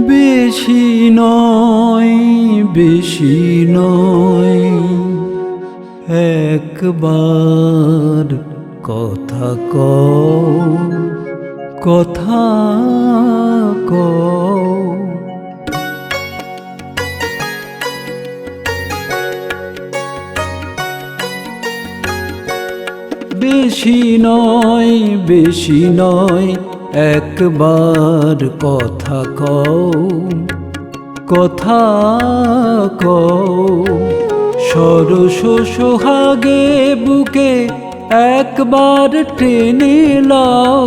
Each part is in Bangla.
বেশি নয়, বেশি নয়, একবার কথা কও, কথা কও। বেশি নয়, বেশি নয়, একবার কথা কও, কথা কও। সরস সোহাগে বুকে একবার টেনে লাও,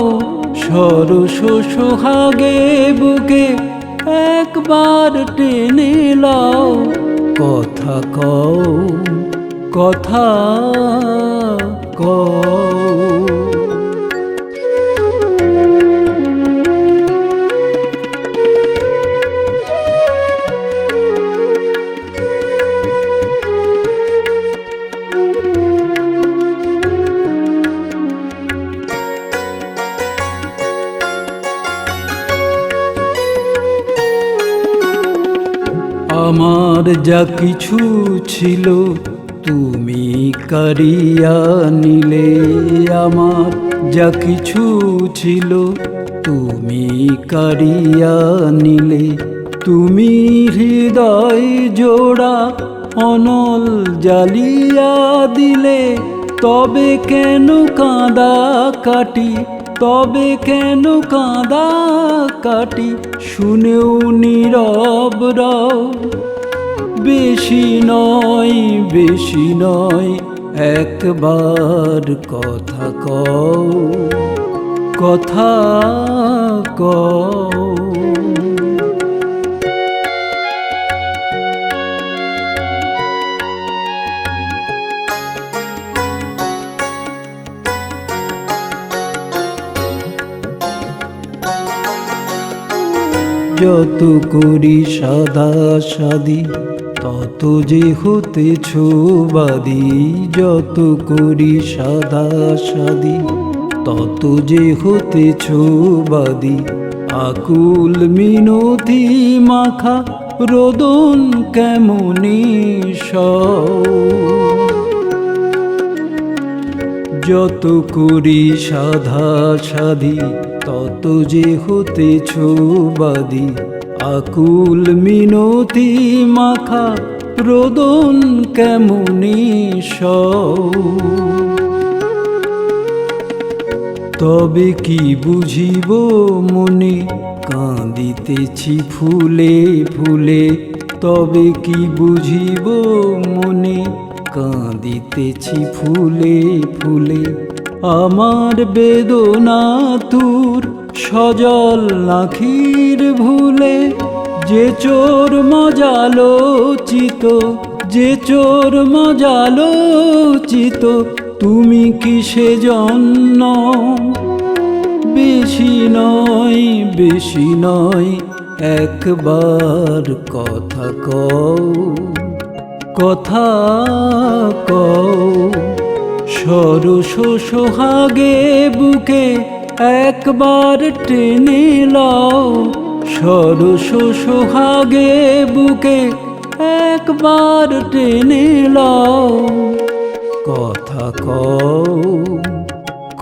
সরস সোহাগে বুকে একবার টেনে লাও। কথা কও, কথা কও। আমার যা কিছু ছিল তুমি কারিয়া নিলে, আমার যা কিছু ছিল তুমি কারিয়া নিলে। তুমি হৃদয় জোড়া অনল জ্বালিয়া দিলে, তবে কেন কাঁদা কাটি, তবে কেন কাঁদা কাটি, শুনেও নীরব রও। বেশি নয়, বেশি নয়, একবার কথা কও, কথা কও। যত করি সাদা সাদি, তত যে হতেছ বাদী। যত করি সাদা সাদি, তত যে হতেছ বাদী। আকুল মিনতি মাখা রোদন কেমনি সও। যত করি সাধা সাধি, তত যে হতেছ বাদী। আকুল মিনতি মাখা রোদন কেমনি সও। তবে কি বুঝিব মনে, কাঁদিতেছি ফুলে ফুলে। তবে কি বুঝিব মনে, কাঁদিতেছি ফুলে ফুলে। আমার বেদনা তুর সজল আখির ভুলে। যে চোর মজালোচিত, যে চোর মজালোচিত, তুমি কি সেজন্য? বেশি নয়, বেশি নয়, একবার কথা কও, কথা কও। সরস সোহাগে বুকে একবার টেনে লাও, সরস সোহাগে বুকে একবার টেনে লাও। কথা কও,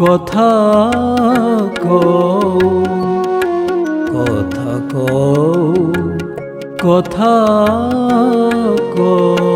কথা কও, কথা কও, কথা কও।